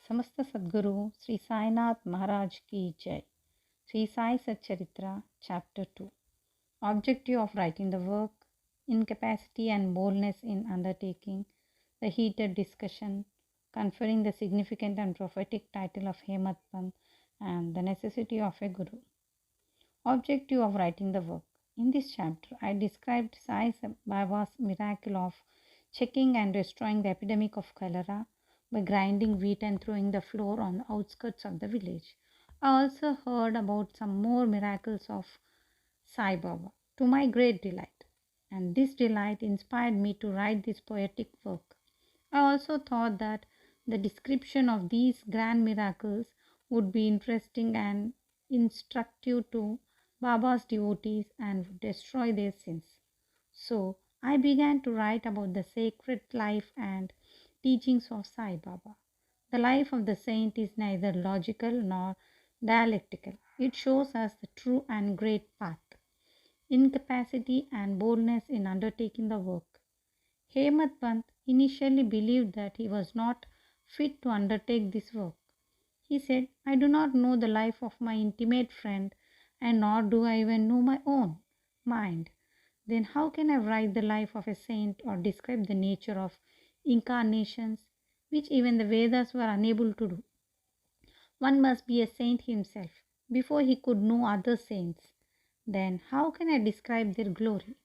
समस्त सद्गुरु श्री साईनाथ महाराज की जय. Sri Sai Satcharitra, Chapter 2. Objective of writing the work: incapacity and boldness in undertaking the heated discussion, conferring the significant and prophetic title of Hemat Pant, and the necessity of a guru. Objective of writing the work. In this chapter, I described Sai Baba's miracle of checking and destroying the epidemic of cholera by grinding wheat and throwing the flour on the outskirts of the village. I also heard about some more miracles of Sai Baba, to my great delight, and this delight inspired me to write this poetic work. I also thought that the description of these grand miracles would be interesting and instructive to Baba's devotees and would destroy their sins. So I began to write about the sacred life and teachings of Sai Baba. The life of the saint is neither logical nor dialectical. It shows us the true and great path, incapacity and boldness in undertaking the work. Hemat Pant initially believed that he was not fit to undertake this work. He said, "I do not know the life of my intimate friend, and nor do I even know my own mind. Then how can I write the life of a saint or describe the nature of incarnations, which even the Vedas were unable to do? One must be a saint himself before he could know other saints. Then how can I describe their glory?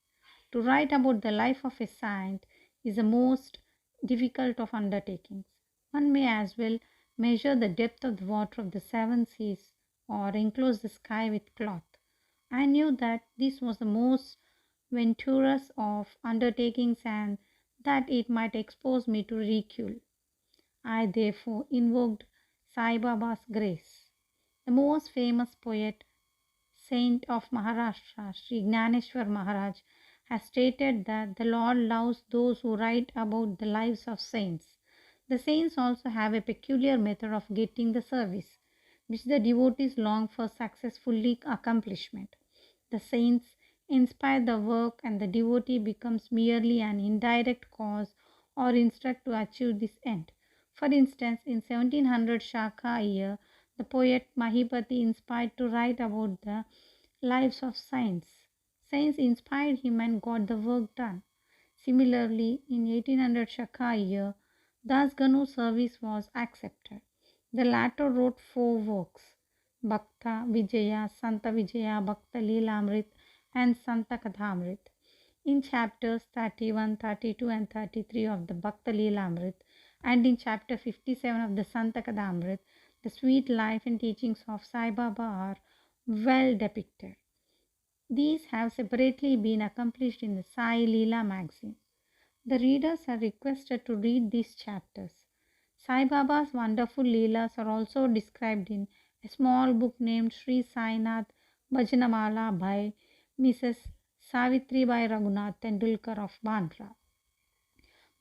To write about the life of a saint is the most difficult of undertakings. One may as well measure the depth of the water of the seven seas or enclose the sky with cloth. I knew that this was the most venturous of undertakings and that it might expose me to ridicule. I therefore invoked Sai Baba's grace. The most famous poet, saint of Maharashtra, Sri Gnaneshwar Maharaj, has stated that the Lord loves those who write about the lives of saints. The saints also have a peculiar method of getting the service, which the devotees long for successfully accomplishment. The saints inspire the work and the devotee becomes merely an indirect cause or instruct to achieve this end. For instance, in 1700 Shaka year, the poet Mahipati inspired to write about the lives of saints. Saints inspired him and got the work done. Similarly, in 1800 Shaka year, Das Ganu's service was accepted. The latter wrote 4 works: Bhakta Vijaya, Santa Vijaya, Bhakta Leelamrit, and Santa Kathamrit. In chapters 31, 32, and 33 of the Bhakta Leelamrit, and in chapter 57 of the Santa Kathamrit, the sweet life and teachings of Sai Baba are well depicted. These have separately been accomplished in the Sai Leela magazine. The readers are requested to read these chapters. Sai Baba's wonderful Leelas are also described in a small book named Sri Sainath Bhajanamala by Mrs. Savitri Bai Raghunath Tendulkar of Bandra.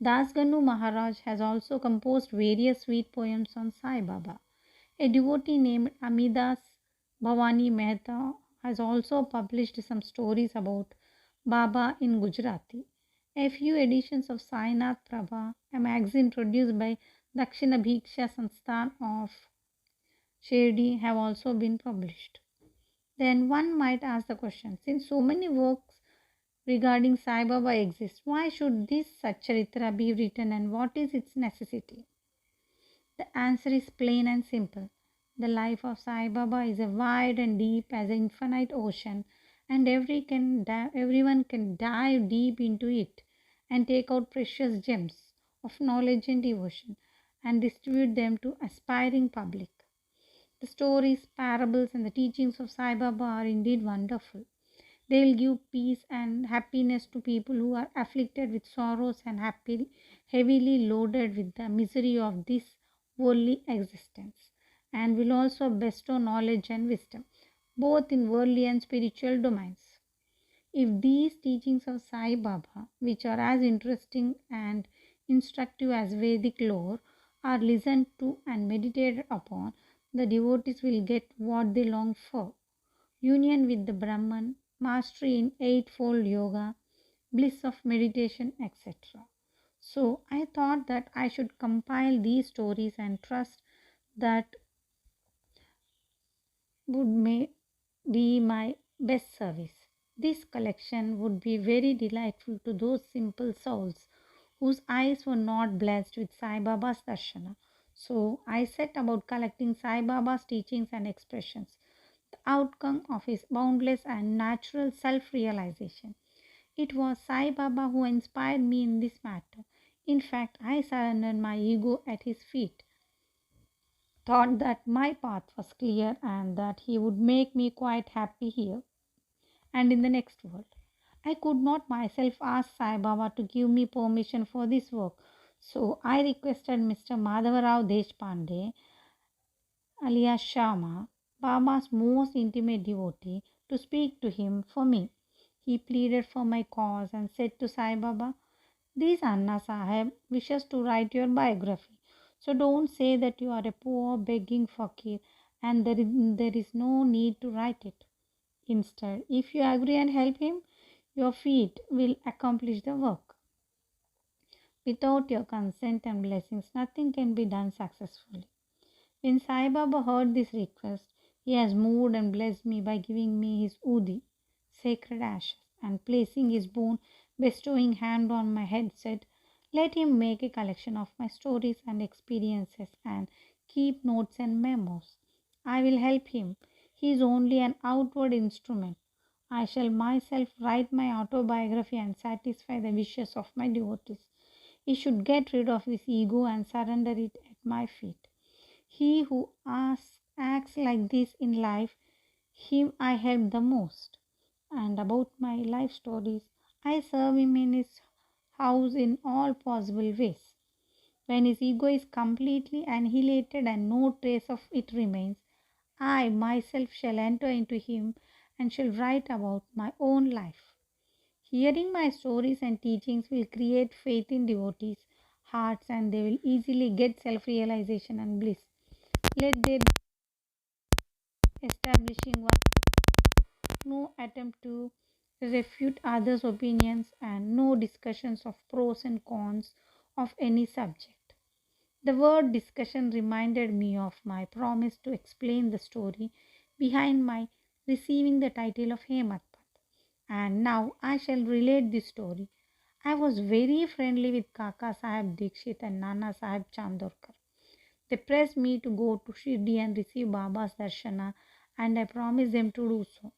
Das Ganu Maharaj has also composed various sweet poems on Sai Baba. A devotee named Amidas Bhavani Mehta has also published some stories about Baba in Gujarati. A few editions of Sainath Prabha, a magazine produced by Dakshina Bhiksha Sansthan of Shirdi, have also been published. Then one might ask the question, since so many works regarding Sai Baba exist, why should this Satcharitra be written and what is its necessity? The answer is plain and simple. The life of Sai Baba is as wide and deep as an infinite ocean, and everyone can dive deep into it and take out precious gems of knowledge and devotion and distribute them to aspiring public. The stories, parables, and the teachings of Sai Baba are indeed wonderful. They will give peace and happiness to people who are afflicted with sorrows and heavily loaded with the misery of this worldly existence, and will also bestow knowledge and wisdom, both in worldly and spiritual domains. If these teachings of Sai Baba, which are as interesting and instructive as Vedic lore, are listened to and meditated upon, the devotees will get what they long for: union with the Brahman, mastery in eightfold yoga, bliss of meditation, etc. So I thought that I should compile these stories and trust that would be my best service. This collection would be very delightful to those simple souls whose eyes were not blessed with Sai Baba's darshana. So I set about collecting Sai Baba's teachings and expressions, the outcome of his boundless and natural self realization. It was Sai Baba who inspired me in this matter. In fact, I surrendered my ego at his feet, thought that my path was clear and that he would make me quite happy here and in the next world. I could not myself ask Sai Baba to give me permission for this work, so I requested Mr. Madhavarao Deshpande, alias Shama, Baba's most intimate devotee, to speak to him for me. He pleaded for my cause and said to Sai Baba, "This Anna Sahib wishes to write your biography, so don't say that you are a poor begging fakir and there is no need to write it. Instead, if you agree and help him, your feet will accomplish the work. Without your consent and blessings, nothing can be done successfully." When Sai Baba heard this request, he has moved and blessed me by giving me his udi, sacred ashes, and placing his bone bestowing hand on my head said, "Let him make a collection of my stories and experiences and keep notes and memos. I will help him. He is only an outward instrument. I shall myself write my autobiography and satisfy the wishes of my devotees. He should get rid of this ego and surrender it at my feet. He who acts like this in life, him I help the most." And about my life stories, I serve him in his house in all possible ways. When his ego is completely annihilated and no trace of it remains, I myself shall enter into him and shall write about my own life. Hearing my stories and teachings will create faith in devotees' hearts and they will easily get self realization and bliss. Let there be establishing one, no attempt to refute others' opinions, and no discussions of pros and cons of any subject. The word discussion reminded me of my promise to explain the story behind my receiving the title of Hematpat. And now I shall relate this story. I was very friendly with Kaka Sahib Dikshit and Nana Sahib Chandorkar. They pressed me to go to Shirdi and receive Baba's darshana, and I promised them to do so.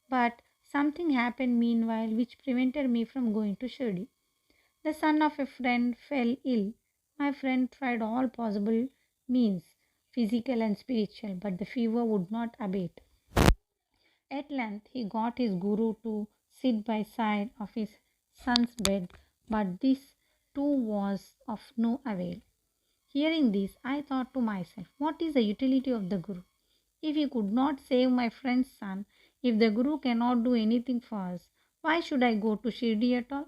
But something happened meanwhile which prevented me from going to Shirdi. The son of a friend fell ill. My friend tried all possible means, physical and spiritual, but the fever would not abate. At length, he got his guru to sit by side of his son's bed, but this too was of no avail. Hearing this, I thought to myself, what is the utility of the Guru? If he could not save my friend's son, if the Guru cannot do anything for us, why should I go to Shirdi at all?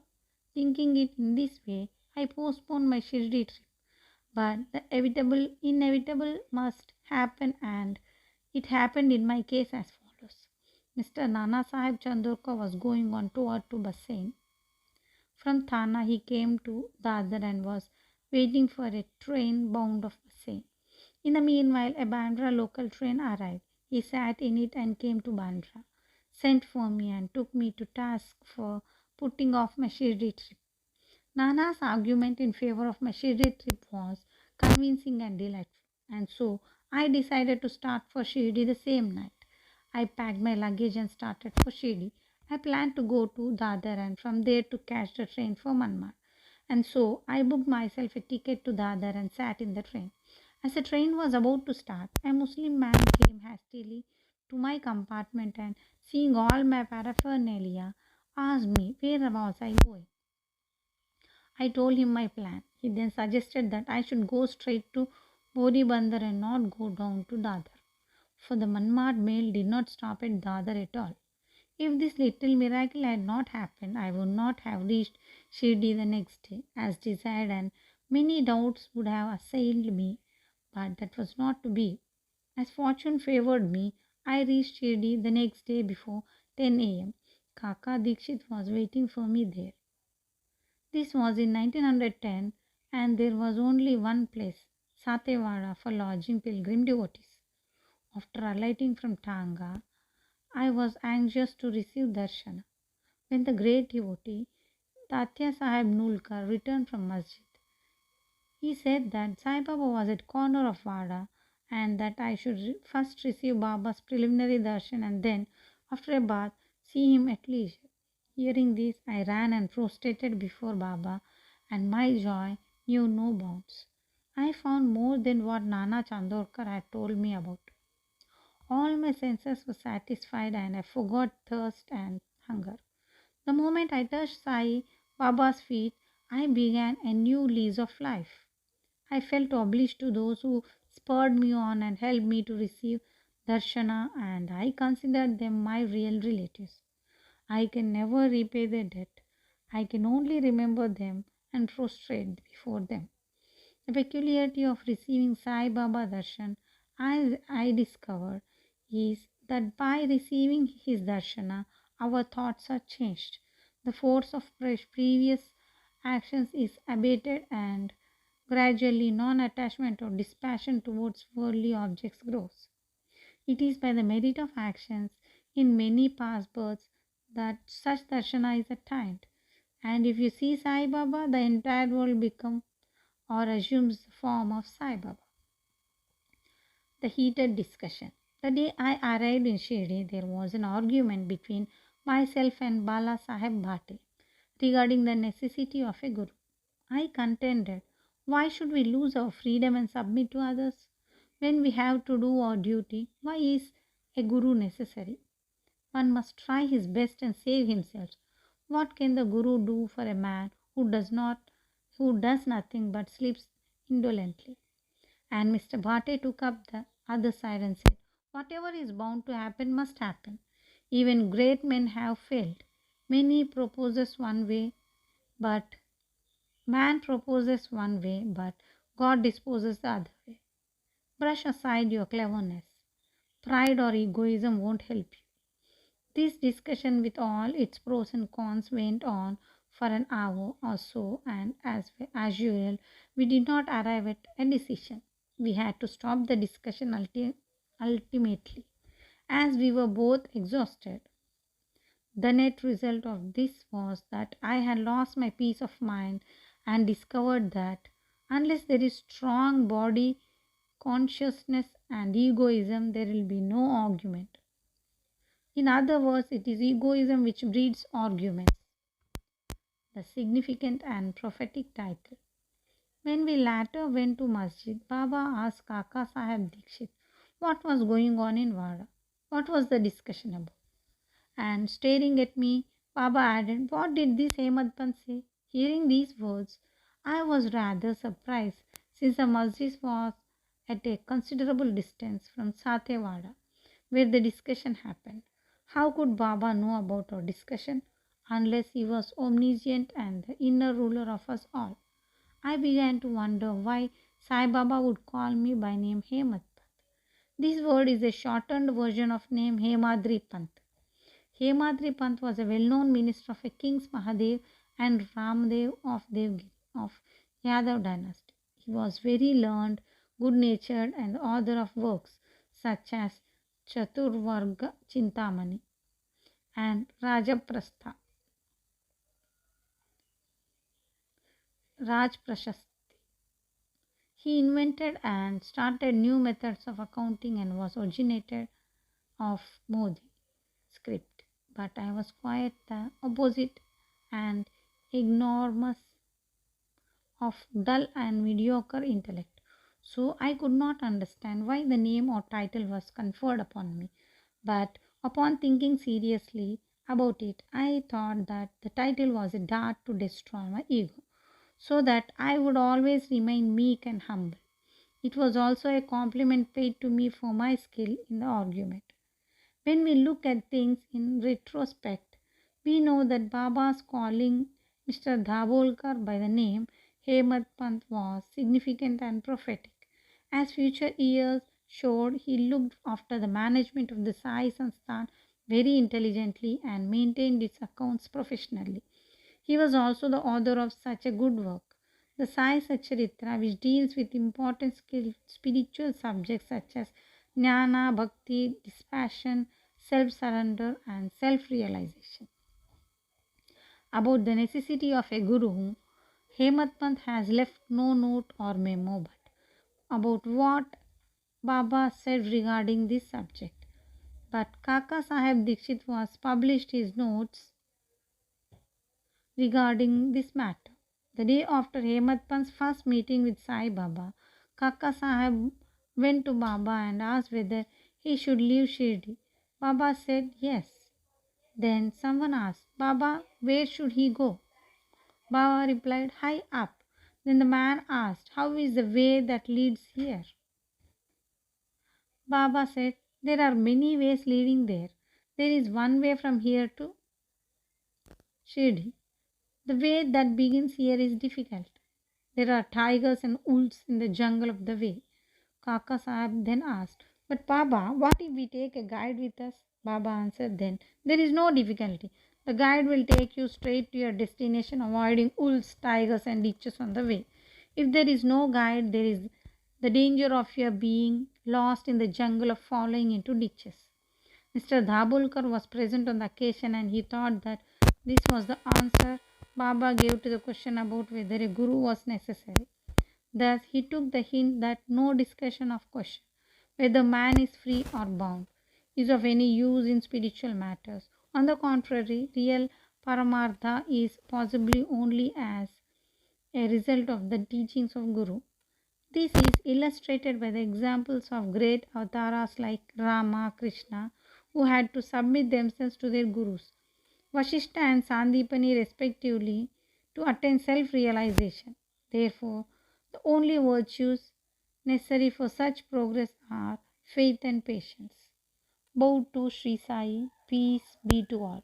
Thinking it in this way, I postponed my Shirdi trip. But the inevitable must happen, and it happened in my case as follows. Mr. Nana Sahib Chandorkar was going on tour to Bassein. From Thana he came to Dadar and was waiting for a train bound of Bassein. In the meanwhile, a Bandra local train arrived. He sat in it and came to Bandra, sent for me and took me to task for putting off my Shirdi trip. Nana's argument in favor of my Shirdi trip was convincing and delightful, and so I decided to start for Shirdi the same night. I packed my luggage and started for Shirdi. I planned to go to Dadar and from there to catch the train for Manmad. And so I booked myself a ticket to Dadar and sat in the train. As the train was about to start, a Muslim man came hastily to my compartment and, seeing all my paraphernalia, asked me where was I going. I told him my plan. He then suggested that I should go straight to Bodhibandar and not go down to Dadar, for the Manmad mail did not stop at Dadar at all. If this little miracle had not happened, I would not have reached Shirdi the next day as desired, and many doubts would have assailed me, but that was not to be. As fortune favored me, I reached Shirdi the next day before 10 a.m. Kaka Dikshit was waiting for me there. This was in 1910, and there was only one place, Satewada for lodging pilgrim devotees. After alighting from Tanga, I was anxious to receive darshana. When the great devotee, Tatya Sahib Nulkar, returned from masjid, he said that Sai Baba was at corner of Wada and that I should first receive Baba's preliminary darshan and then, after a bath, see him at leisure. Hearing this, I ran and prostrated before Baba, and my joy knew no bounds. I found more than what Nana Chandorkar had told me about. All my senses were satisfied and I forgot thirst and hunger. The moment I touched Sai Baba's feet, I began a new lease of life. I felt obliged to those who spurred me on and helped me to receive darshana, and I considered them my real relatives. I can never repay their debt. I can only remember them and prostrate before them. The peculiarity of receiving Sai Baba darshan, as I discovered, is that by receiving his darshana, our thoughts are changed. The force of previous actions is abated and gradually non-attachment or dispassion towards worldly objects grows. It is by the merit of actions in many past births that such darshana is attained. And if you see Sai Baba, the entire world becomes or assumes the form of Sai Baba. The heated discussion. The day I arrived in Shirdi, there was an argument between myself and Bala Sahib Bhate regarding the necessity of a guru. I contended, why should we lose our freedom and submit to others? When we have to do our duty, why is a guru necessary? One must try his best and save himself. What can the guru do for a man who does nothing but sleeps indolently? And Mr. Bhate took up the other side and said, whatever is bound to happen must happen. Even great men have failed. Many proposes one way, but man proposes one way, but God disposes the other way. Brush aside your cleverness. Pride or egoism won't help you. This discussion with all its pros and cons went on for an hour or so, and as usual, we did not arrive at a decision. We had to stop the discussion ultimately, as we were both exhausted. The net result of this was that I had lost my peace of mind and discovered that unless there is strong body consciousness and egoism, there will be no argument. In other words, it is egoism which breeds arguments. The significant and prophetic title. When we later went to masjid, Baba asked Kaka Sahib Dikshit what was going on in Wada. What was the discussion about? And staring at me, Baba added, what did this Hemad Pant say? Hearing these words, I was rather surprised since the masjid was at a considerable distance from Satewada, where the discussion happened. How could Baba know about our discussion unless he was omniscient and the inner ruler of us all? I began to wonder why Sai Baba would call me by name Hemad Pant. This word is a shortened version of name Hemadri Pant. Hemadri Pant was a well-known minister of a Kings Mahadev and Ramdev of Devgiri of Yadav dynasty. He was very learned, good-natured and the author of works such as Chaturvarga Chintamani and Rajaprastha, Raj Prashasti. He invented and started new methods of accounting and was originator of Modi script. But I was quite the opposite and enormous of dull and mediocre intellect. So I could not understand why the name or title was conferred upon me. But upon thinking seriously about it, I thought that the title was a dart to destroy my ego, so that I would always remain meek and humble. It was also a compliment paid to me for my skill in the argument. When we look at things in retrospect, we know that Baba's calling Mr. Dhabolkar by the name Hemad Pant was significant and prophetic. As future years showed, he looked after the management of the Sai Sansthan very intelligently and maintained its accounts professionally. He was also the author of such a good work, The Sai Satcharitra, which deals with important spiritual subjects such as jnana, bhakti, dispassion, self-surrender and self-realization. About the necessity of a guru, Hemat Pant has left no note or memo, but about what Baba said regarding this subject. But Kaka Sahib Dikshit was published his notes regarding this matter. The day after Hemat Pant's first meeting with Sai Baba, Kaka Sahib went to Baba and asked whether he should leave Shirdi. Baba said yes. Then someone asked, Baba, where should he go? Baba replied, high up. Then the man asked, how is the way that leads here? Baba said, there are many ways leading there. There is one way from here to Shirdi. The way that begins here is difficult. There are tigers and wolves in the jungle of the way. Kaka Sahib then asked, but Baba, what if we take a guide with us? Baba answered then, there is no difficulty. The guide will take you straight to your destination, avoiding wolves, tigers and ditches on the way. If there is no guide, there is the danger of your being lost in the jungle of falling into ditches. Mr. Dhabulkar was present on the occasion and he thought that this was the answer Baba gave to the question about whether a guru was necessary. Thus, he took the hint that no discussion of question whether man is free or bound is of any use in spiritual matters. On the contrary, real Paramartha is possibly only as a result of the teachings of Guru. This is illustrated by the examples of great avatars like Rama, Krishna, who had to submit themselves to their gurus, Vashishta and Sandipani respectively, to attain self-realization. Therefore, the only virtues necessary for such progress are faith and patience. Bow to Sri Sai, peace be to all.